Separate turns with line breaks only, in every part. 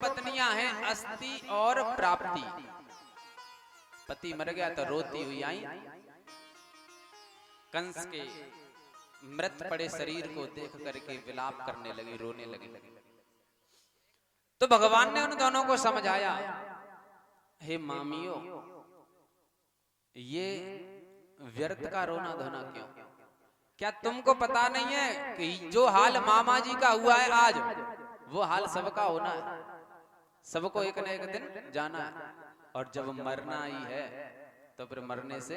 पत्नियां हैं अस्थि और प्राप्ति। पति मर गया तो रोती हुई आई, कंस के मृत पड़े शरीर को देख करके विलाप करने लगी, रोने लगी। तो भगवान ने उन दोनों को समझाया, हे मामियों, ये व्यर्थ का रोना धोना क्यों? क्या तुमको पता नहीं है कि जो हाल मामा जी का हुआ है आज, वो हाल सबका होना है। सबको एक न एक दिन जाना है, और जब मरना ही है तो फिर मरने से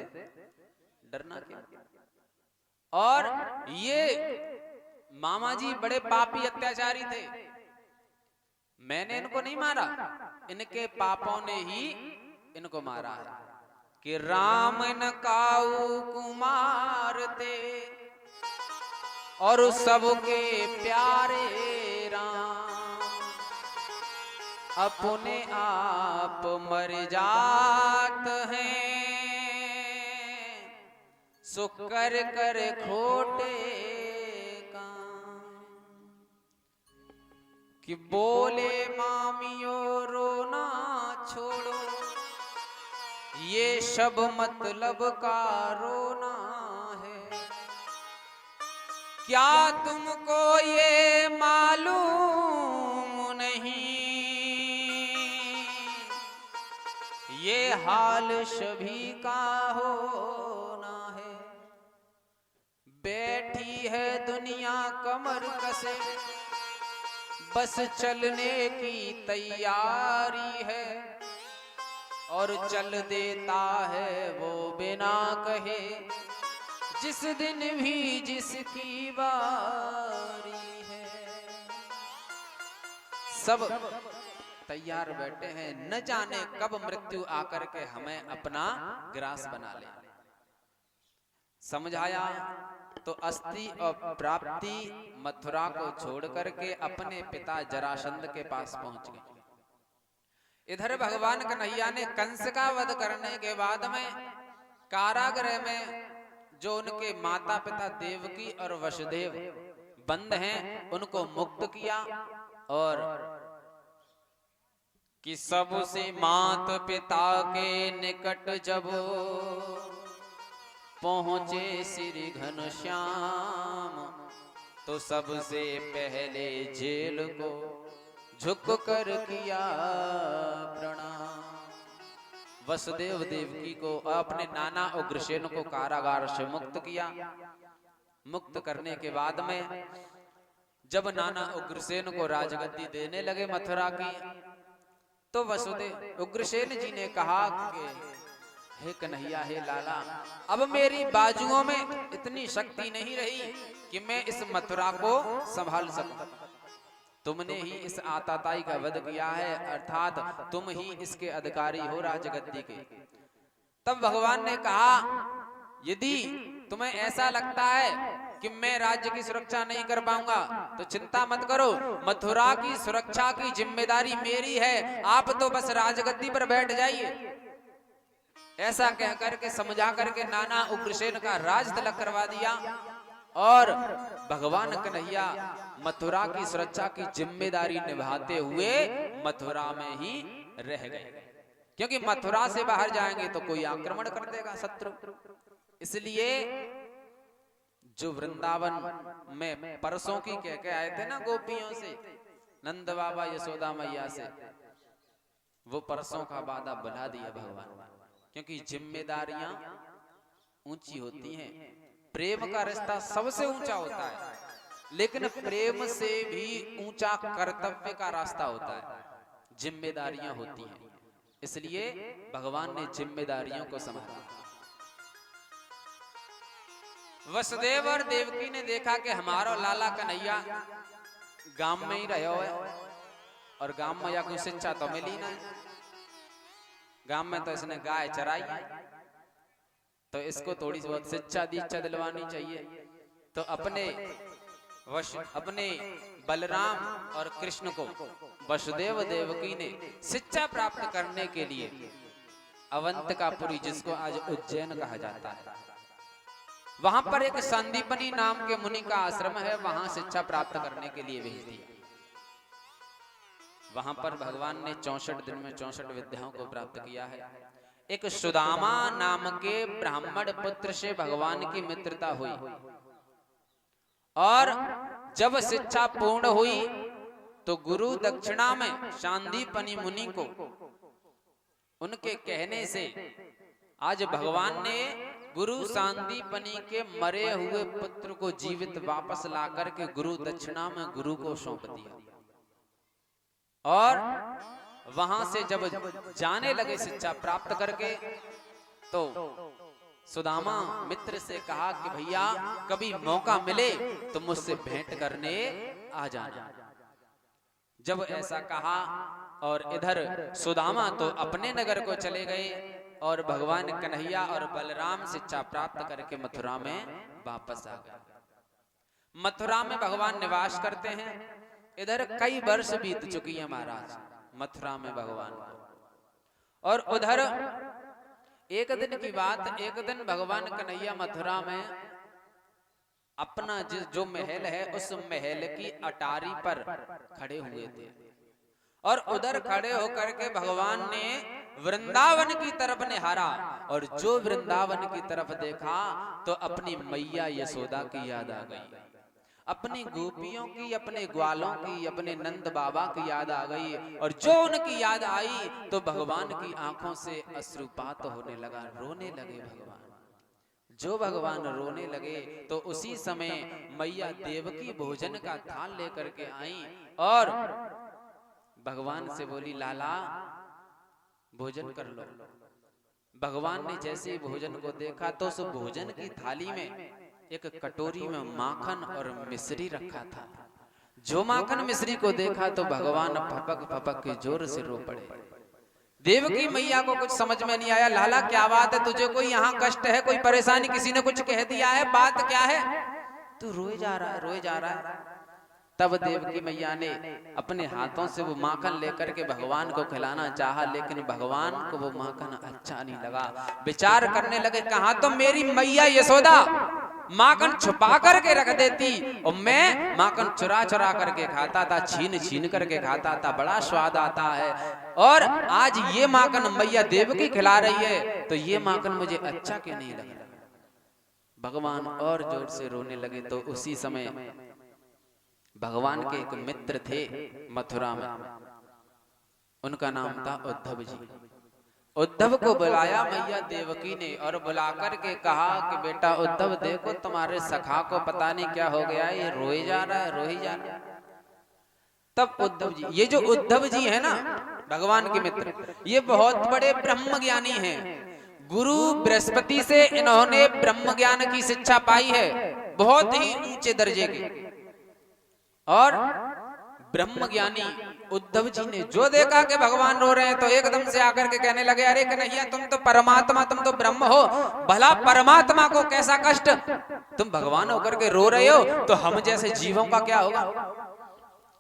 डरना क्या? और ये मामा जी बड़े पापी अत्याचारी थे, मैंने इनको नहीं मारा, इनके पापों ने ही इनको मारा है। कि राम न काऊ कुमार थे और सबके प्यारे राम, अपने आप मर जात हैं, सो कर कर खोटे काम। कि बोले मामियों रोना छोड़ो, ये सब मतलब का रोना है। क्या तुमको ये मालूम नहीं, ये हाल सभी का होना है। बैठी है दुनिया कमर कसे, बस चलने की तैयारी है, और चल देता है वो बिना कहे, जिस दिन भी जिसकी बारी है। सब तैयार बैठे हैं, न जाने कब मृत्यु आकर के हमें अपना ग्रास बना ले। समझाया तो अस्थि और प्राप्ति मथुरा को छोड़ करके अपने पिता जरासंध के पास पहुंच गए। इधर भगवान कन्हैया ने कंस का वध करने के बाद में कारागृह में जो उनके माता पिता देवकी और वसुदेव बंद हैं, उनको मुक्त किया। और कि सबसे मात पिता के निकट जब पहुंचे श्री घनश्याम, तो सबसे पहले जेल को झुक कर किया प्रणाम। वसुदेव देवकी को अपने नाना उग्रसेन को कारागार से मुक्त किया। मुक्त करने के बाद में जब नाना उग्रसेन को राजगद्दी देने लगे मथुरा की, तो वसुदेव उग्रसेन जी ने कहा कि हे कन्हैया, हे लाला, अब मेरी बाजुओं में इतनी शक्ति नहीं रही कि मैं इस मथुरा को संभाल सकूं। तुमने ही इस आताताई का वध किया है, अर्थात तुम ही इसके अधिकारी हो राजगद्दी के। तब भगवान ने कहा, यदि तुम्हें ऐसा लगता है कि मैं राज्य की सुरक्षा नहीं कर पाऊंगा तो चिंता मत करो, मथुरा की सुरक्षा की जिम्मेदारी मेरी है, आप तो बस राजगद्दी पर बैठ जाइए। ऐसा कह करके समझा करके नाना उग्रसेन का राज तिलक करवा दिया, और भगवान कन्हैया मथुरा की सुरक्षा की जिम्मेदारी निभाते हुए मथुरा में ही रह गए। क्योंकि मथुरा से बाहर जाएंगे तो कोई आक्रमण कर देगा शत्रु। इसलिए जो वृंदावन में परसों की कह के आए थे ना गोपियों से, नंद बाबा यशोदा मैया से, वो परसों का वादा बुला दिया भगवान। क्योंकि जिम्मेदारियां ऊंची होती हैं, प्रेम का रिश्ता सबसे ऊंचा होता है, लेकिन प्रेम से भी ऊंचा कर्तव्य का रास्ता होता है, जिम्मेदारियां होती हैं। इसलिए भगवान ने जिम्मेदारियों को संभाला। वसुदेव और देवकी ने देखा कि हमारा लाला कन्हैया गांव में ही रहो है, और गांव में या कोई शिक्षा तो मिली ना, गांव में तो इसने गाय चराई, तो इसको थोड़ी बहुत शिक्षा दीक्षा दिलवानी चाहिए। तो अपने बलराम और कृष्ण को वसुदेव देवकी ने शिक्षा प्राप्त करने के लिए अवंतिकापुरी, जिसको आज उज्जैन कहा जाता है, वहां पर एक संदीपनी नाम के मुनि का आश्रम है, वहां शिक्षा प्राप्त करने के लिए भेज दिया। वहां पर भगवान ने 64 दिन में 64 विद्याओं को प्राप्त किया है। एक सुदामा नाम के ब्राह्मण पुत्र से भगवान की मित्रता हुई और जब शिक्षा पूर्ण हुई तो गुरु दक्षिणा में शांदीपनि मुनि को उनके कहने से आज भगवान ने गुरु शांदीपनि के मरे हुए पुत्र को जीवित वापस ला करके गुरु दक्षिणा में गुरु को सौंप दिया। और वहां से जब जाने लगे शिक्षा प्राप्त करके तो सुदामा मित्र से कहा कि भैया कभी मौका मिले तो मुझसे भेंट करने आ जाना। जब ऐसा कहा और इधर सुदामा तो अपने नगर को चले गए और भगवान कन्हैया और बलराम शिक्षा प्राप्त करके मथुरा में वापस आ गए। मथुरा में भगवान निवास करते हैं। इधर कई वर्ष बीत चुकी है महाराज मथुरा में भगवान को। और उधर एक दिन की बात, एक दिन भगवान कन्हैया मथुरा में अपना जो महल है उस महल की अटारी पर खड़े हुए थे और उधर खड़े होकर के भगवान ने वृंदावन की तरफ निहारा और जो वृंदावन की तरफ देखा तो अपनी मैया यशोदा की याद आ गई, अपनी गोपियों की, अपने ग्वालों की, अपने नंद बाबा की याद आ गई। और जो उनकी याद आई तो भगवान की आंखों से अश्रुपात होने लगा, रोने लगे भगवान। जो भगवान रोने लगे तो उसी समय मैया देवकी भोजन का थाल लेकर के आई और भगवान से बोली लाला भोजन कर लो। भगवान ने जैसे भोजन को देखा तो उस भोजन की थाली में एक कटोरी में माखन और मिश्री रखा था। जो माखन मिश्री को देखा तो भगवान फपक फपक के जोर से रो पड़े। देवकी मैया को कुछ समझ में नहीं आया, लाला क्या बात है, तुझे कोई यहाँ कष्ट है, कोई परेशानी, किसी ने कुछ कह दिया है, बात क्या है, तू रोए जा रहा है, रोए जा रहा है। तब देवकी मैया ने अपने हाथों से वो माखन लेकर के भगवान को खिलाना चाहा, लेकिन भगवान को वो माखन अच्छा नहीं लगा। विचार करने लगे, कहा तो मेरी मैया यशोदा माखन छुपा करके रख देती और मैं माखन चुरा चुरा करके खाता था, छीन छीन करके खाता था, बड़ा स्वाद आता है। और आज ये माखन मैया देवकी खिला रही है तो ये माखन मुझे अच्छा क्यों नहीं लगा। भगवान और जोर से रोने लगे। तो उसी समय भगवान के एक मित्र थे मथुरा में, उनका नाम था उद्धव जी। उद्धव को बुलाया मैया देवकी ने और बुलाकर के कहा कि बेटा उद्धव देखो तुम्हारे सखा को पता नहीं क्या हो गया है, ये रोए जा रहा है, रोए जा रहा है। तब उद्धव जी, ये जो उद्धव जी है ना भगवान के मित्र, ये बहुत बड़े ब्रह्म ज्ञानी हैं। गुरु बृहस्पति से इन्होंने ब्रह्म ज्ञान की शिक्षा पाई है, बहुत ही ऊंचे दर्जे की। और ब्रह्म ज्ञानी उद्धव जी ने जो देखा कि भगवान रो रहे हैं तो एकदम से आकर के कहने लगे, अरे कन्हैया तुम तो परमात्मा, तुम तो ब्रह्म हो, भला परमात्मा को कैसा कष्ट, तुम भगवान होकर के रो रहे हो तो हम जैसे जीवों का क्या होगा।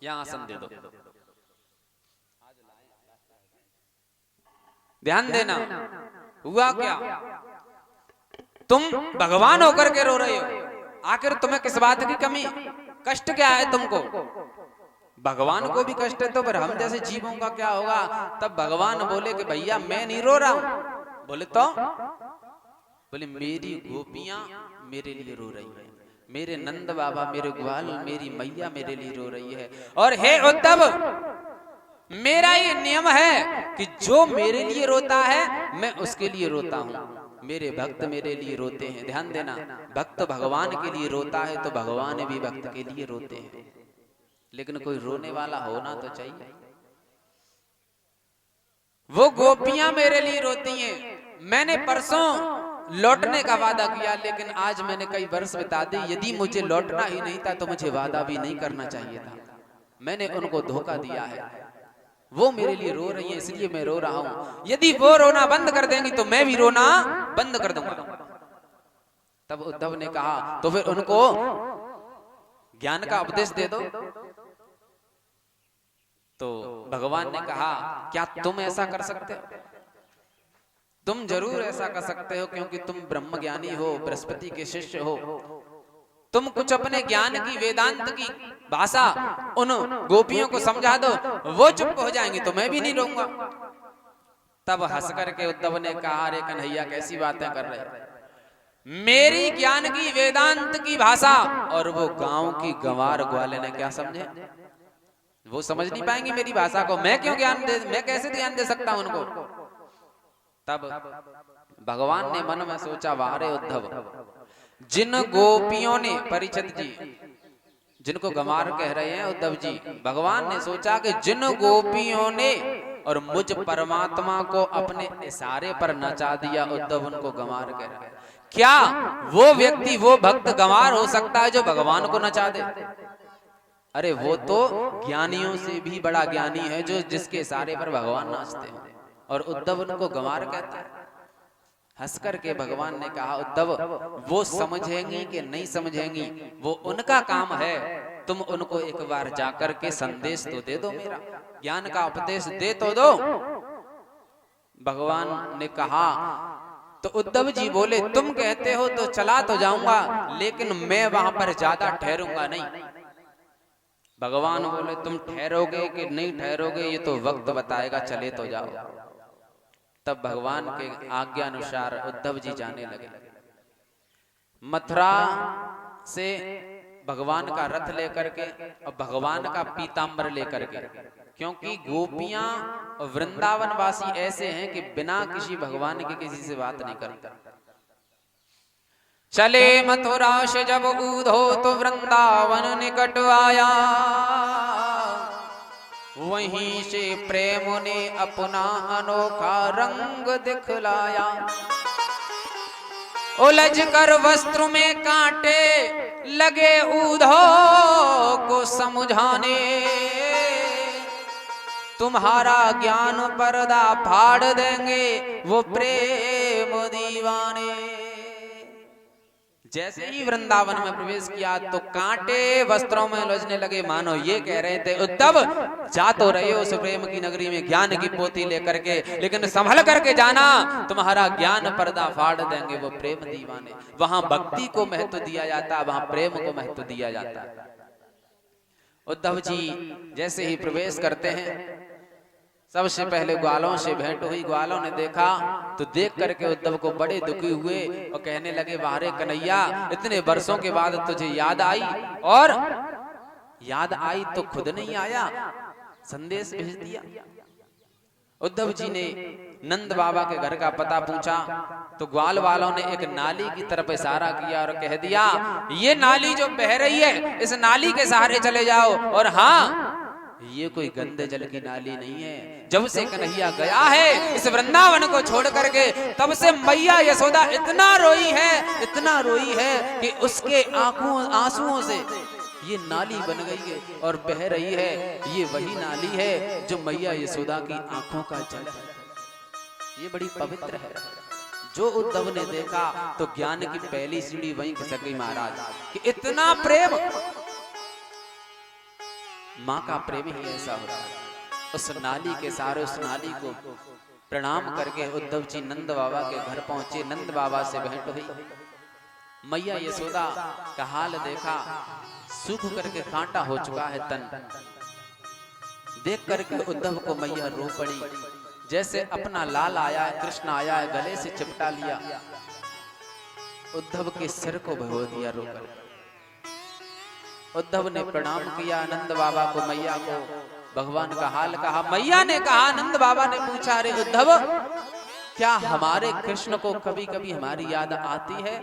यहां आसन दे दो, ध्यान देना। हुआ क्या, तुम भगवान होकर के रो रहे हो, आखिर तुम्हें किस बात की कमी, कष्ट क्या है तुमको। भगवान को भी कष्ट है तो फिर हम जैसे जीवों का क्या होगा। तब भगवान बोले कि भैया मैं नहीं रो रहा हूं। बोले तो बोले मेरी गोपियां मेरे लिए रो रही है, मेरे नंद बाबा, मेरे ग्वाल, मेरी मैया मेरे लिए रो रही है। और हे उद्धव, मेरा ये नियम है कि जो मेरे लिए रोता है मैं उसके लिए रोता हूं, मेरे भक्त मेरे लिए रोते हैं। ध्यान देना, भक्त भगवान के लिए रोता है तो भगवान भी भक्त के लिए रोते हैं, लेकिन कोई रोने वाला होना तो चाहिए। वो गोपियां मेरे लिए रोती हैं। मैंने परसों लौटने का वादा किया, लेकिन आज मैंने कई वर्ष बिता दी। यदि मुझे लौटना ही नहीं था तो मुझे वादा भी नहीं करना चाहिए था। मैंने उनको धोखा दिया है, वो मेरे लिए रो रही है इसलिए मैं रो रहा हूं। यदि वो रोना बंद कर देंगी तो मैं भी रोना बंद कर दूंगा। तब उद्धव ने कहा तो फिर उनको ज्ञान का उपदेश दे दो। तो भगवान ने कहा क्या तुम ऐसा कर सकते हो, तुम जरूर ऐसा कर सकते हो, क्योंकि तुम ब्रह्म ज्ञानी हो, बृहस्पति के शिष्य हो। तुम कुछ अपने ज्ञान की वेदांत की भाषा उन गोपियों को समझा दो, वो चुप हो जाएंगी तो मैं भी नहीं रहूंगा। तब हंस करके उद्धव ने कहा, अरे कन्हैया कैसी बातें कर रहे, मेरी ज्ञान की वेदांत की भाषा और वो गांव की गंवार ग्वाले ने क्या समझे, वो समझ नहीं पाएंगी मेरी भाषा को, मैं कैसे ध्यान दे सकता हूं उनको। तब भगवान ने मन में सोचा, वाह रे उद्धव, जिन गोपियों ने, परीक्षित जी जिनको गंवार कह रहे हैं उद्धव जी, भगवान ने सोचा कि जिन गोपियों ने और मुझ परमात्मा को अपने इशारे पर नचा दिया, उद्धव उनको गंवार कह रहे हैं। क्या वो व्यक्ति, वो भक्त गंवार हो सकता है जो भगवान को नचा दे? अरे वो तो ज्ञानियों से भी बड़ा ज्ञानी है जो जिसके इशारे पर भगवान नाचते हैं, और उद्धव उनको गंवार कहता है। हंस करके भगवान ने कहा, उद्धव वो समझेंगी कि नहीं समझेंगी वो उनका काम है, तुम उनको एक बार जाकर के संदेश तो दे दो, मेरा ज्ञान का उपदेश दे तो दो। भगवान ने कहा, तो उद्धव जी बोले, तुम कहते हो तो चला तो जाऊंगा, लेकिन मैं वहां पर ज्यादा ठहरूंगा नहीं। भगवान बोले, तुम ठहरोगे कि नहीं ठहरोगे ये तो वक्त बताएगा, चले तो जाओ। तब भगवान के आज्ञा अनुसार उद्धव जी जाने लगे। मथुरा से भगवान का रथ लेकर के और भगवान का पीताम्बर लेकर के, क्योंकि गोपियां वृंदावन वासी ऐसे हैं कि बिना किसी भगवान के किसी से बात नहीं करते। चले मथुरा से जब ऊधो तो वृंदावन निकट आया, वहीं से प्रेम ने अपना अनोखा रंग दिखलाया। उलझ कर वस्त्र में कांटे लगे ऊधो को समझाने, तुम्हारा ज्ञान पर्दा फाड़ देंगे वो प्रेम दीवाने। जैसे ही वृंदावन में प्रवेश किया तो कांटे वस्त्रों में उलझने लगे, मानो ये कह रहे थे, उद्धव जा तो रहे हो उस प्रेम की नगरी में ज्ञान की पोथी लेकर के, लेकिन संभल करके जाना, तुम्हारा ज्ञान पर्दा फाड़ देंगे वो प्रेम दीवाने। वहां भक्ति को महत्व दिया जाता, वहां प्रेम को महत्व दिया जाता। उद्धव जी जैसे ही प्रवेश करते हैं, सबसे पहले ग्वालों से भेंट हुई। ग्वालों ने देखा तो देख करके उद्धव को बड़े दुखी हुए और कहने लगे, वारे कन्हैया, इतने वर्षों के बाद तुझे याद आई, और याद आई तो खुद नहीं आया, संदेश भेज दिया। उद्धव जी ने नंद बाबा के घर का पता पूछा तो ग्वाल वालों ने एक नाली की तरफ इशारा किया और कह दिया, ये नाली जो बह रही है इस नाली के सहारे चले जाओ। और हाँ, ये कोई गंदे जल की नाली नहीं है। जब से कन्हैया गया है इस वृंदावन को छोड़ करके, तब से मैया यशोदा इतना रोई है कि उसके आंसुओं से ये नाली बन गई है और बह रही है। ये वही नाली है जो मैया यशोदा की आंखों का जल है, ये बड़ी पवित्र है। जो उद्धव ने देखा तो ज्ञान की पहली सीढ़ी वहीं खिसक गई महाराज, कि इतना प्रेम, माँ का प्रेम ही ऐसा होता है। उस नाली के सहारे, उस नाली को प्रणाम करके उद्धव जी नंद बाबा के घर पहुंचे। नंद बाबा से भेंट हुई। मैया यशोदा का हाल देखा, सूख करके कांटा हो चुका है तन। देख करके उद्धव को मैया रो पड़ी, जैसे अपना लाल आया है, कृष्ण आया है, गले से चिपटा लिया, उद्धव के सिर को भिगो दिया रोकर। उद्धव ने प्रणाम किया नंद बाबा को, मैया को, भगवान का हाल कहा। मैया ने कहा, नंद बाबा ने पूछा, अरे उद्धव, क्या हमारे कृष्ण को कभी कभी हमारी याद आती है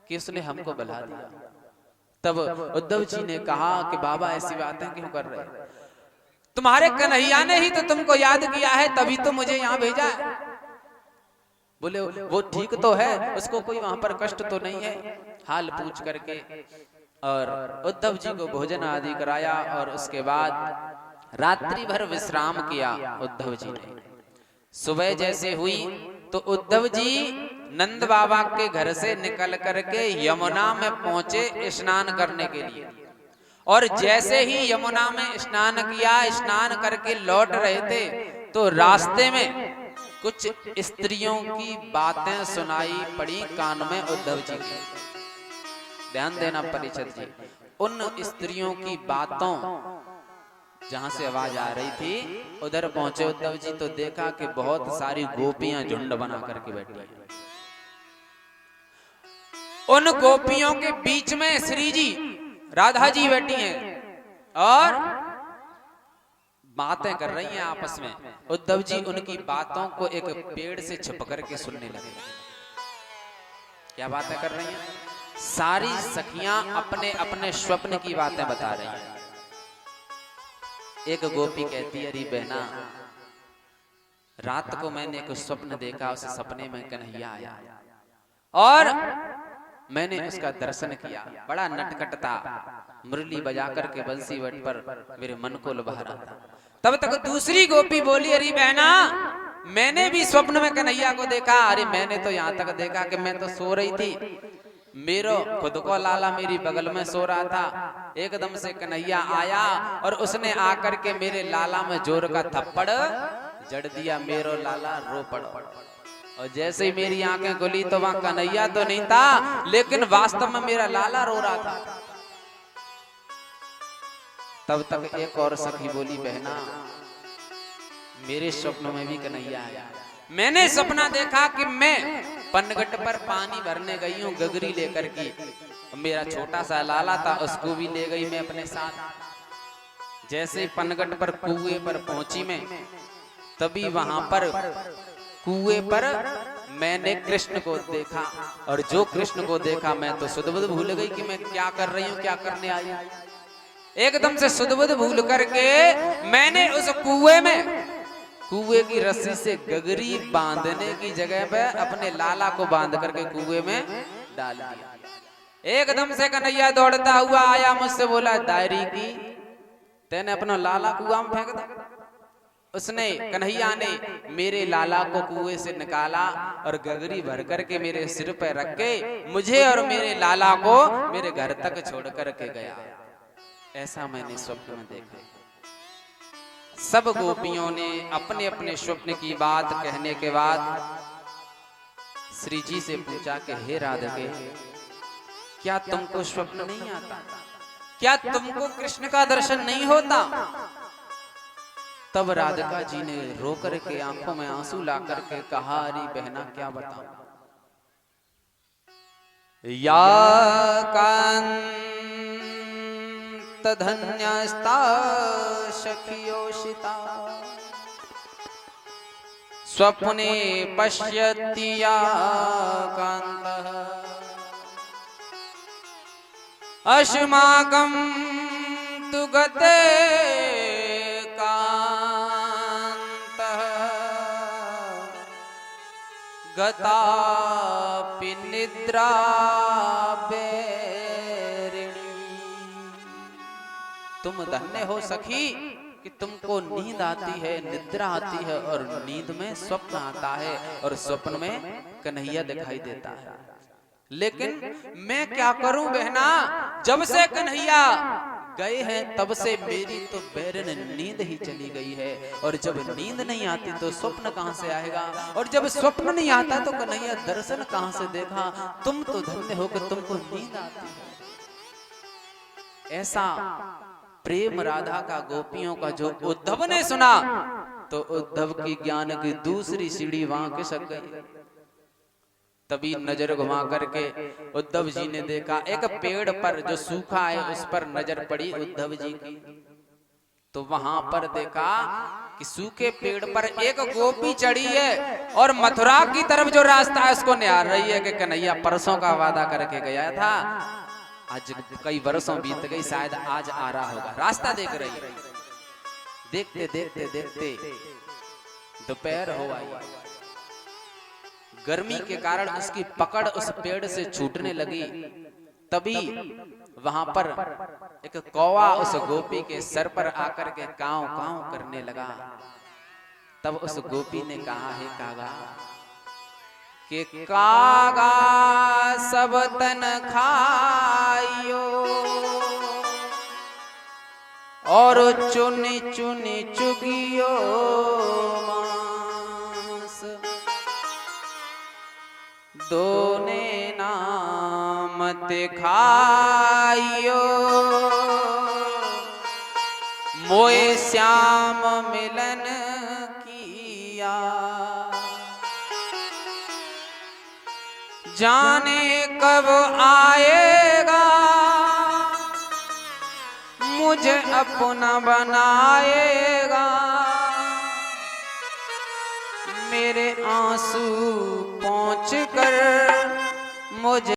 कि उसने हमको बुला दिया? तब उद्धव जी ने कहा कि बाबा ऐसी बातें क्यों कर रहे हैं? तुम्हारे कन्हैया ने ही तो तुमको याद किया है, तभी तो मुझे यहाँ भेजा है। बोले वो ठीक तो है, उसको कोई वहां पर कष्ट तो नहीं है? हाल पूछ करके और उद्धव जी को भोजन आदि कराया और उसके बाद रात्रि भर विश्राम किया उद्धव जी ने। सुबह जैसे हुई तो उद्धव जी नंद बाबा के घर से निकल करके यमुना में पहुंचे स्नान करने के लिए। और जैसे ही यमुना में स्नान किया, स्नान करके लौट रहे थे तो रास्ते में कुछ स्त्रियों की बातें सुनाई पड़ी कान में उद्धव जी के। ध्यान देना परीक्षित जी, उन स्त्रियों की बातों जहां से आवाज आ रही थी उधर पहुंचे उद्धव जी तो देखा कि बहुत सारी गोपियां झुंड बना करके बैठी हैं। उन गोपियों के बीच में श्री जी राधा जी बैठी हैं और बातें कर रही हैं आपस में। उद्धव जी उनकी बातों को एक पेड़ से छिप करके सुनने लगे। क्या बातें कर रही हैं? सारी सखियां अपने अपने स्वप्न की बातें बता रही हैं। एक गोपी कहती है, अरे बहना, रात को मैंने एक स्वप्न देखा, उस सपने में कन्हैया आया और मैंने उसका दर्शन किया। बड़ा नटखट था, मुरली बजा करके बंसी वट पर मेरे मन को लुभा रहा था। तब तक दूसरी गोपी बोली, अरे बहना, मैंने भी स्वप्न में कन्हैया को देखा। अरे मैंने तो यहाँ तक देखा कि मैं तो सो रही थी, मेरो खुद को लाला मेरी बगल में सो रहा था, एकदम से कन्हैया आया और उसने आकर के मेरे लाला में जोर का थप्पड़ जड़ दिया, मेरो लाला रो पड़ा। और जैसे ही मेरी आंखें खुली तो वहां कन्हैया तो नहीं था, लेकिन वास्तव में मेरा लाला रो रहा था। तब तक एक और सखी बोली, बहना, मेरे स्वप्न में भी कन्हैया आया। मैंने सपना देखा कि मैं पनघट पर पानी भरने गई हूँ गगरी लेकर की, मेरा छोटा सा लाला था, उसको भी ले गई मैं अपने साथ। जैसे पनघट पर कुएं पर पहुंची मैं, तभी वहां पर कुएं पर मैंने कृष्ण को देखा और जो कृष्ण को देखा मैं तो सुध-बुध भूल गई कि मैं क्या कर रही हूँ, क्या करने आई हूँ। एकदम से सुध-बुध भूल करके मैंने उस कुएं की रस्सी से गगरी बांधने की जगह पे अपने लाला को बांध करके कुएं में डाल दिया। एकदम से कन्हैया दौड़ता हुआ आया, मुझसे बोला, दायरी की तेने अपना लाला कुआं में फेंक दिया। उसने, कन्हैया ने मेरे लाला को कुएं से निकाला और गगरी भर करके मेरे सिर पे रख के मुझे और मेरे लाला को मेरे घर तक छोड़ करके गया। ऐसा मैंने स्वप्न में देखा। सब गोपियों ने अपने अपने स्वप्न की बात कहने के बाद श्री जी से पूछा कि हे राधिके, क्या तुमको स्वप्न नहीं आता? क्या तुमको कृष्ण का दर्शन नहीं होता? तब राधिका जी ने रो करके आंखों में आंसू ला करके कहा, अरे बहना, क्या बताऊं, या धन्यस्ता सखियोषिता स्वप्ने पश्यति या कान्तः अस्माकं तु गते कान्तः गतापि निद्रा तुम धन्य हो सखी कि तुमको नींद आती है, निद्रा आती है और नींद में स्वप्न आता है और स्वप्न में कन्हैया दिखाई देता है। लेकिन मैं क्या करूं बहना, जब से कन्हैया गए हैं तब से मेरी तो बैरन नींद ही चली गई है और जब नींद नहीं आती तो स्वप्न कहां से आएगा और जब स्वप्न नहीं आता तो कन्हैया दर्शन कहां से देखा। तुम तो धन्य हो कि तुमको नींद आती है। ऐसा प्रेम राधा का गोपियों का जो उद्धव ने सुना तो उद्धव की ज्ञान की दूसरी सीढ़ी वहां खिसक गई। तभी नजर घुमा करके उद्धव जी ने देखा एक पेड़ पर जो सूखा है उस पर नजर पड़ी उद्धव जी की। तो वहां पर देखा कि सूखे पेड़ पर एक गोपी चढ़ी है और मथुरा की तरफ जो रास्ता है उसको निहार रही है कि कन्हैया परसों का वादा करके गया था, आज कई वर्षों बीत गई, शायद आज आ रहा होगा। रास्ता देख रही है। देखते देखते देखते दोपहर हो आई। गर्मी के कारण उसकी पकड़ उस पेड़ से छूटने लगी। तभी वहां पर एक कौवा उस गोपी के सर पर आकर के कांव कांव करने लगा। तब उस गोपी ने कहा, हे कागा, कि कागा सब तन खाइयो और चुनी चुनी चुगियो मांस, दोने नाम खाइयो, मोए श्याम मिलन किया। जाने कब आएगा मुझे अपना बनाएगा, मेरे आंसू पहुँच कर मुझे